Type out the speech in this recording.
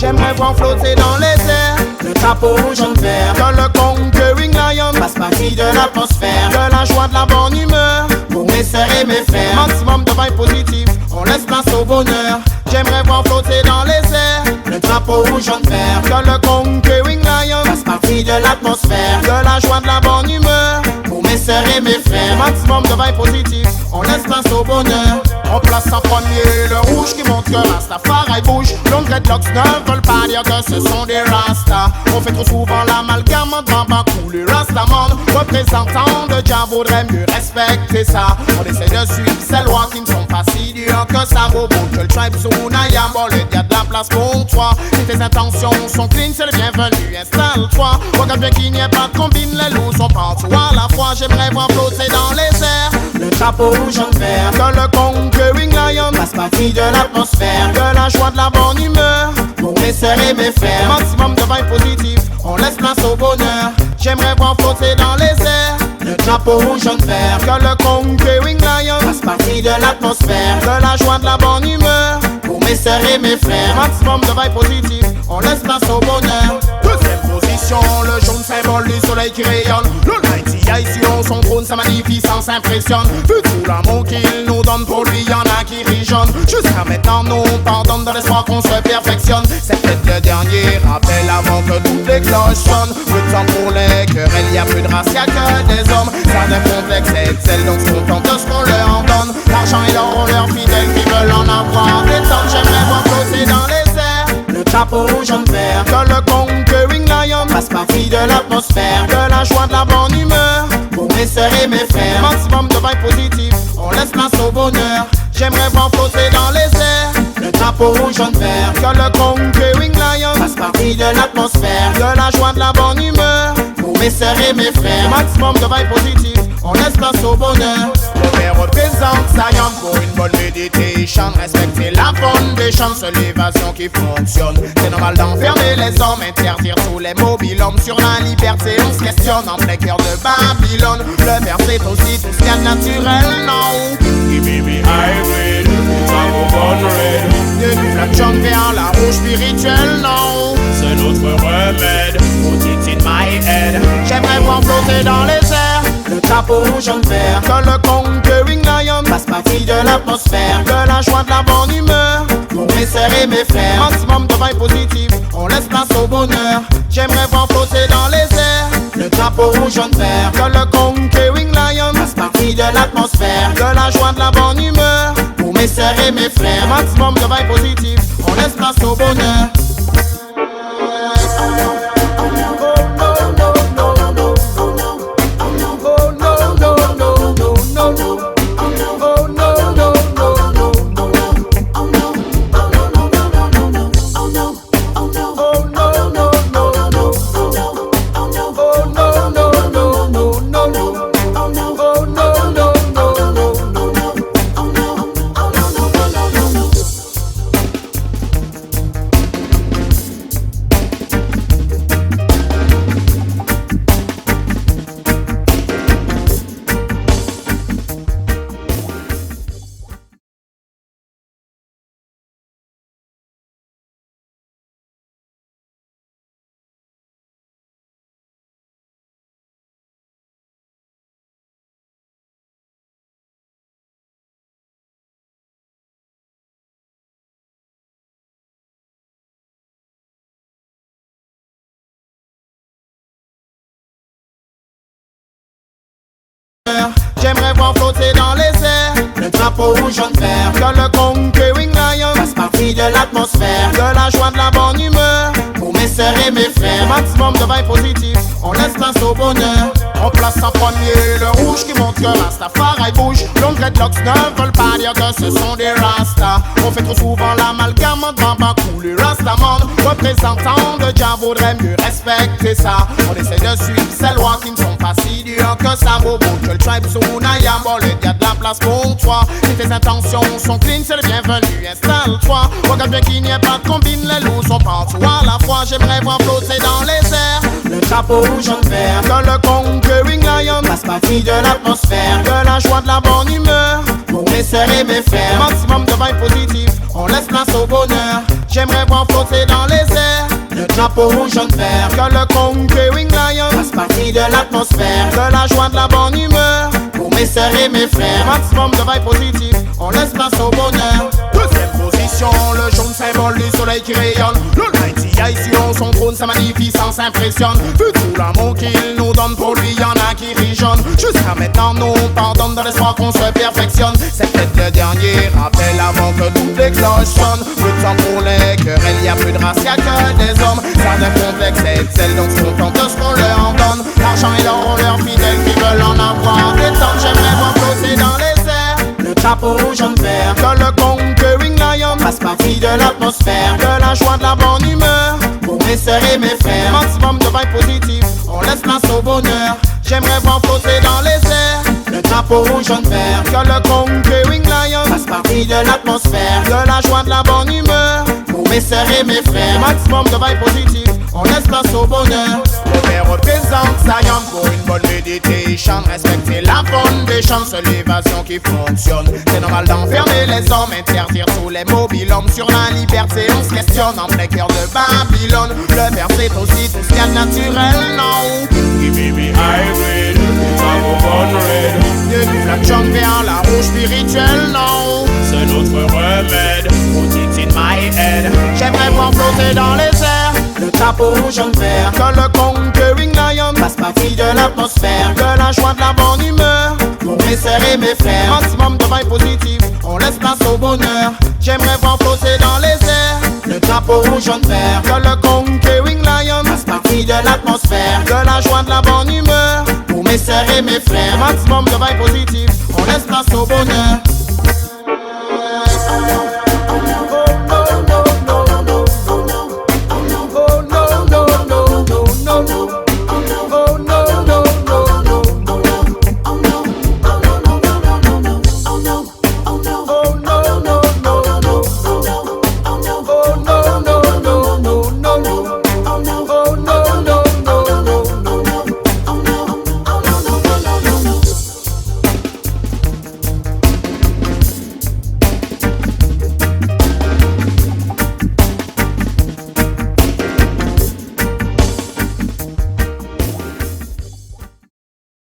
J'aimerais voir flotter dans les airs le drapeau jaune vert. Que le conquering lion fasse partie de l'atmosphère. De la joie, de la bonne humeur pour mes sœurs et mes frères. Maximum de vibes positives, on laisse place au bonheur. J'aimerais voir flotter dans les airs le drapeau jaune vert. Que le conquering lion fasse partie de l'atmosphère. De la joie, de la bonne humeur pour mes sœurs et mes frères. Maximum de vibes positives, on laisse place au bonheur. On place en premier le rouge qui montre que Rastafari bouge. Longs dreadlocks ne veulent pas dire que ce sont des Rastas. On fait trop souvent l'amalgame de Bambakou, les Rastaman. Représentants de Jah vaudrait mieux respecter ça. On essaie de suivre ces lois qui ne sont pas si dures que ça. Bobo, que le tribe Sunayam, bon, le y a de la place pour toi. Si tes intentions sont clean, c'est le bienvenu, installe-toi. Regarde bien qu'il n'y ait pas de combine, les loups sont partout à la fois. J'aimerais voir flotter dans les airs le drapeau jaune vert. Que le conquering lion fasse partie de l'atmosphère. De la joie, de la bonne humeur pour mes sœurs et mes frères. Maximum de vibes positives, on laisse place au bonheur. J'aimerais voir flotter dans les airs le drapeau jaune vert. Que le conquering lion fasse partie de l'atmosphère. De la joie, de la bonne humeur pour mes sœurs et mes frères. Maximum de vibes positives, on laisse place au bonheur. Deuxième position, le jaune symbole du soleil qui rayonne. Le mighty sur son trône, sa magnificence impressionne. Vu tout l'amour qu'il nous donne, pour lui y'en a qui rijonnent. Jusqu'à maintenant nous pardonne dans l'espoir qu'on se perfectionne. C'est peut-être le dernier rappel avant que toutes les cloches sonnent. Peu de temps pour les querelles, y'a plus de race, y'a que des hommes. Certains complexes excellent, donc se contentent de ce qu'on leur donne. L'argent et l'or ont leurs fidèles qui veulent en avoir des tonnes. J'aimerais voir flotter dans les airs le drapeau jaune vert. Que le conquering lion fasse partie de l'atmosphère. De la joie, de la bonne humeur pour mes sœurs et mes frères. Maximum de vibes positives, on laisse place au bonheur. J'aimerais voir flotter dans les airs le drapeau jaune vert. Que le conquering lion fasse partie de l'atmosphère. De la joie, de la bonne humeur pour mes sœurs et mes frères. Maximum de vibes positives, on laisse place au bonheur. Le père représente Zion pour une bonne méditation. Respecter la foundation, c'est l'évasion qui fonctionne. C'est normal d'enfermer les hommes, interdire tous les mobiles hommes. Sur la liberté, on se questionne en plein cœur de Babylone. Le père c'est aussi tout ce qu'il y a de naturel, non. Give me hybrid, ça vaut bonne red. De du flac jaune vers la rouge spirituelle, non. C'est notre remède, put it in my head. J'aimerais voir flotter dans les airs le drapeau jaune vert. Que le conquering lion fasse partie de l'atmosphère. De la joie, de la bonne humeur pour mes sœurs et mes frères. Maximum de vibes positives, on laisse place au bonheur. J'aimerais voir flotter dans les airs le drapeau jaune vert. Que le conquering lion fasse partie de l'atmosphère. De la joie, de la bonne humeur pour mes sœurs et mes frères. Maximum de vibes positives, on laisse place au bonheur. J'aimerais voir flotter dans les airs le drapeau jaune vert. Que le conquering lion fasse partie de l'atmosphère. De la joie, de la bonne humeur pour mes sœurs et mes frères. Maximum de vibes positives, on laisse place au bonheur. On place en premier le rouge qui montre que Rastafari bouge. Longs dreadlocks ne veulent pas dire que ce sont des Rastas. On fait trop souvent l'amalgame de Bambakou, les Rastaman. Représentants de Jah vaudrait mieux respecter ça. On essaie de suivre ces lois qui ne sont pas si dures que ça. Bobo, que le tribe Sunayam, bon, le y a de la place pour toi. Si tes intentions sont clean, c'est le bienvenu, installe-toi. Regarde bien qu'il n'y ait pas de combine, les loups sont partout à la fois. J'aimerais voir flotter dans les airs le drapeau jaune vert. Que le conquering lion fasse partie de l'atmosphère. De la joie, de la bonne humeur pour mes sœurs et mes frères. Maximum de vibes positives, on laisse place au bonheur. J'aimerais voir flotter dans les airs le drapeau rouge, jaune, vert. Que le conquering lion fasse partie de l'atmosphère. De la joie, de la bonne humeur pour mes sœurs et mes frères. Maximum de vibes positives, on laisse place au bonheur. Deuxième position, le jaune symbole du soleil qui rayonne. Le Mighty sur son trône, sa magnificence impressionne. Vu tout l'amour qu'il nous donne, pour lui y'en a qui rit-jaune. Jusqu'à maintenant nous pardonne dans l'espoir qu'on se perfectionne. C'est peut-être le dernier rappel avant que toutes les cloches sonnent. Peu de temps pour les querelles, y'a plus de race, y'a que des hommes. Certains complexes et celles donc se contentent de ce qu'on leur en donne. L'argent et l'or ont leurs fidèles qui veulent en avoir des tonnes. J'aimerais voir flotter dans les airs le drapeau rouge, jaune, vert. Que le conquering lion fasse partie de l'atmosphère. De la joie, de la bonne humeur pour mes sœurs et mes frères. Maximum de vibes positives, on laisse place au bonheur. J'aimerais voir flotter dans les airs le drapeau rouge, jaune, vert. Que le conquering lion fasse partie de l'atmosphère. De la joie, de la bonne humeur pour mes sœurs et mes frères. Maximum de vibes positives, on laisse place au bonheur. Le père représente Zion pour une bonne méditation. Respecter la foundation, seule l'évasion qui fonctionne. C'est normal d'enfermer les hommes, interdire tous les mobiles hommes. Sur la liberté on se questionne en plein cœur de Babylone. Le verset aussi tout ce qu'il y a de naturel, non. Give me hybrid, drapeau jaune red. De du flac jaune vers la rouge spirituelle, non. C'est notre remède, put it in my head. J'aimerais voir flotter dans les airs le drapeau rouge, jaune, vert. Que le conquering lion fasse partie de l'atmosphère. De la joie, de la bonne humeur pour mes sœurs et mes frères. Maximum de vibes positives, on laisse place au bonheur. J'aimerais voir flotter dans les airs le drapeau rouge, jaune, vert. Que le conquering lion fasse partie de l'atmosphère. De la joie, de la bonne humeur pour mes sœurs et mes frères. Maximum de vibes positives,